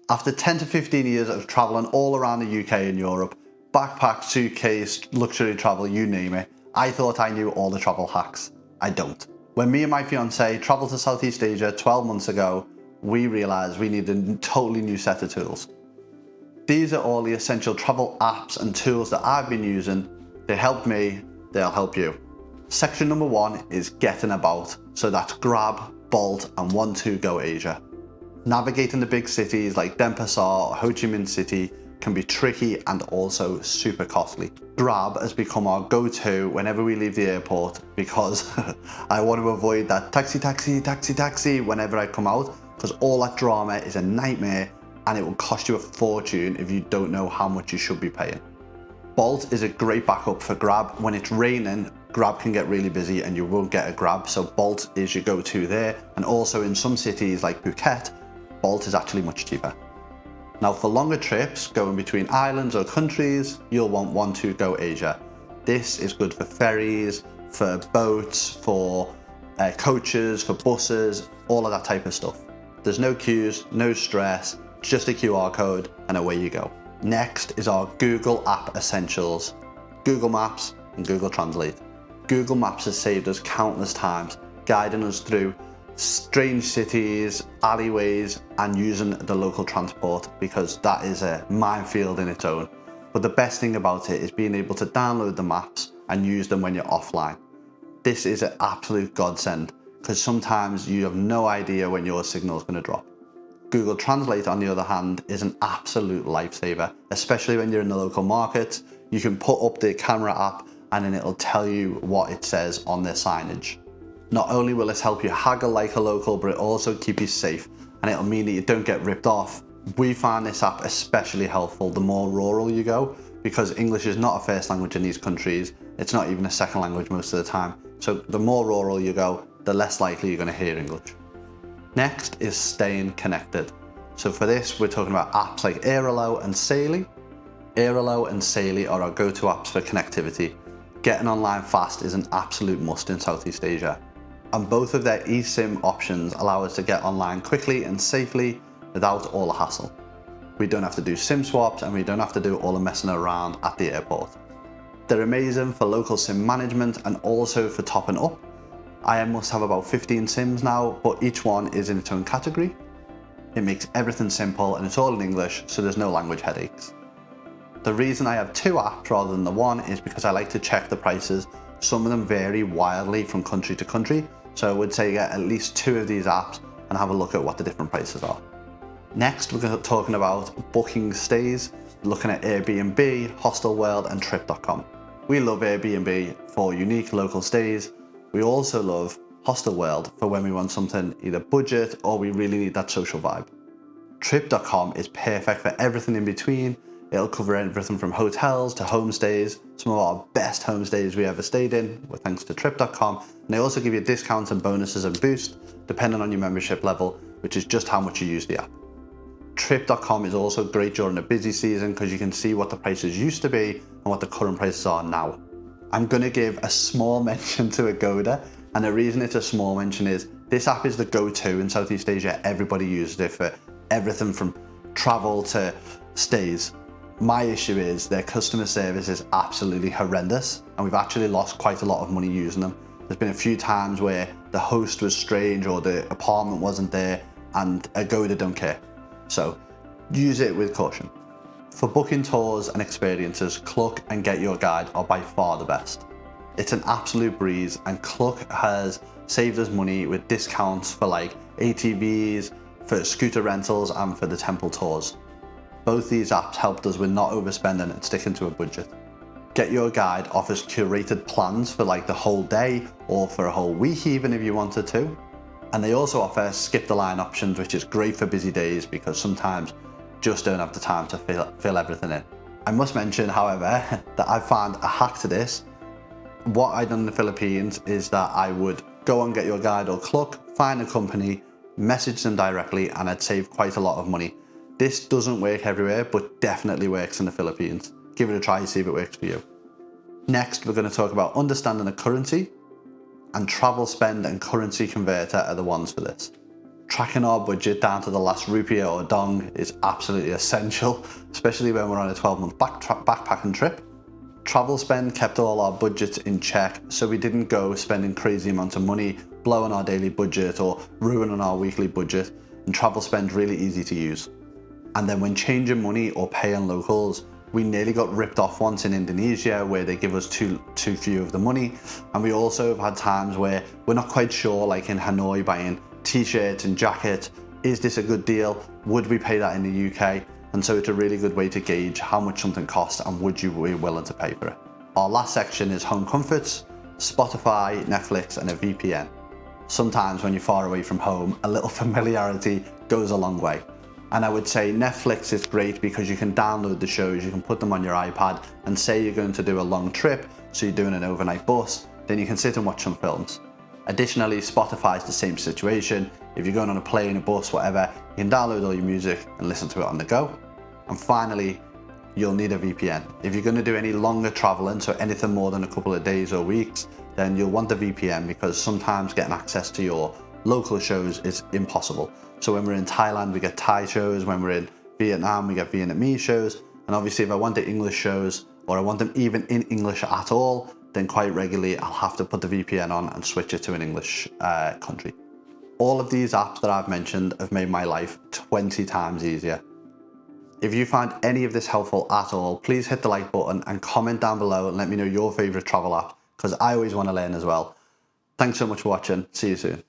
After 10 to 15 years of traveling all around the UK and Europe, backpack, suitcase, luxury travel, you name it, I thought I knew all the travel hacks. I don't. When me and my fiancée traveled to Southeast Asia 12 months ago, we realised we needed a totally new set of tools. These are all the essential travel apps and tools that I've been using. They helped me, they'll help you. Section number 1 is getting about. So that's Grab, Bolt and 1-2-Go Asia. Navigating the big cities like Denpasar or Ho Chi Minh City can be tricky and also super costly. Grab has become our go-to whenever we leave the airport because I want to avoid that taxi whenever I come out, because all that drama is a nightmare and it will cost you a fortune if you don't know how much you should be paying. Bolt is a great backup for Grab. When it's raining, Grab can get really busy and you won't get a Grab, so Bolt is your go-to there. And also in some cities like Phuket, Bolt is actually much cheaper. Now for longer trips, going between islands or countries, you'll want 1-2-Go Asia. This is good for ferries, for boats, for coaches, for buses, all of that type of stuff. There's no queues, no stress, just a QR code and away you go. Next is our Google App Essentials, Google Maps and Google Translate. Google Maps has saved us countless times, guiding us through strange cities, alleyways, and using the local transport, because that is a minefield in its own. But the best thing about it is being able to download the maps and use them when you're offline. This is an absolute godsend, because sometimes you have no idea when your signal is going to drop. Google Translate, on the other hand, is an absolute lifesaver, especially when you're in the local market. You can put up the camera app and then it'll tell you what it says on their signage. Not only will this help you haggle like a local, but it also keep you safe and it'll mean that you don't get ripped off. We find this app especially helpful the more rural you go, because English is not a first language in these countries. It's not even a second language most of the time. So the more rural you go, the less likely you're going to hear English. Next is staying connected. So for this, we're talking about apps like Airalo and Saily. Airalo and Saily are our go-to apps for connectivity. Getting online fast is an absolute must in Southeast Asia. And both of their eSIM options allow us to get online quickly and safely without all the hassle. We don't have to do SIM swaps and we don't have to do all the messing around at the airport. They're amazing for local SIM management and also for topping up. I must have about 15 SIMs now, but each one is in its own category. It makes everything simple and it's all in English, so there's no language headaches. The reason I have 2 apps rather than the one is because I like to check the prices. Some of them vary wildly from country to country, so I would say get at least 2 of these apps and have a look at what the different prices are. Next, we're going to be talking about booking stays, looking at Airbnb, Hostelworld and Trip.com. We love Airbnb for unique local stays. We also love Hostelworld for when we want something either budget or we really need that social vibe. Trip.com is perfect for everything in between. It'll cover everything from hotels to homestays. Some of our best homestays we ever stayed in were thanks to Trip.com. And they also give you discounts and bonuses and boosts depending on your membership level, which is just how much you use the app. Trip.com is also great during the busy season because you can see what the prices used to be and what the current prices are now. I'm going to give a small mention to Agoda, and the reason it's a small mention is this app is the go-to in Southeast Asia. Everybody uses it for everything from travel to stays. My issue is their customer service is absolutely horrendous and we've actually lost quite a lot of money using them. There's been a few times where the host was strange or the apartment wasn't there, and Agoda don't care. So use it with caution. For booking tours and experiences, Cluck and Get Your Guide are by far the best. It's an absolute breeze and Cluck has saved us money with discounts for like ATVs, for scooter rentals and for the temple tours. Both these apps helped us with not overspending and sticking to a budget. Get Your Guide offers curated plans for like the whole day or for a whole week even if you wanted to. And they also offer skip the line options, which is great for busy days because sometimes just don't have the time to fill everything in. I must mention, however, that I found a hack to this. What I've done in the Philippines is that I would go on Get Your Guide or Cluck, find a company, message them directly, and I'd save quite a lot of money. This doesn't work everywhere, but definitely works in the Philippines. Give it a try, see if it works for you. Next, we're going to talk about understanding the currency, and Travel Spend and Currency Converter are the ones for this. Tracking our budget down to the last rupiah or dong is absolutely essential, especially when we're on a 12-month backpacking trip. Travel spend kept all our budgets in check, so we didn't go spending crazy amounts of money, blowing our daily budget or ruining our weekly budget, and travel spend really easy to use. And then when changing money or paying locals, we nearly got ripped off once in Indonesia where they give us too few of the money. And we also have had times where we're not quite sure, like in Hanoi buying t-shirts and jackets, is this a good deal? Would we pay that in the UK? And so it's a really good way to gauge how much something costs and would you be willing to pay for it. Our last section is home comforts, Spotify, Netflix, and a VPN. Sometimes when you're far away from home, a little familiarity goes a long way. And I would say Netflix is great because you can download the shows, you can put them on your iPad, and say you're going to do a long trip, so you're doing an overnight bus, then you can sit and watch some films. Additionally, Spotify is the same situation. If you're going on a plane, a bus, whatever, you can download all your music and listen to it on the go. And finally, you'll need a VPN. If you're going to do any longer traveling, so anything more than a couple of days or weeks, then you'll want a VPN because sometimes getting access to your local shows is impossible. So when we're in Thailand, we get Thai shows. When we're in Vietnam, we get Vietnamese shows. And obviously if I want the English shows, or I want them even in English at all, then quite regularly I'll have to put the VPN on and switch it to an English country. All of these apps that I've mentioned have made my life 20 times easier. If you find any of this helpful at all, please hit the like button and comment down below and let me know your favorite travel app, because I always want to learn as well. Thanks so much for watching. See you soon.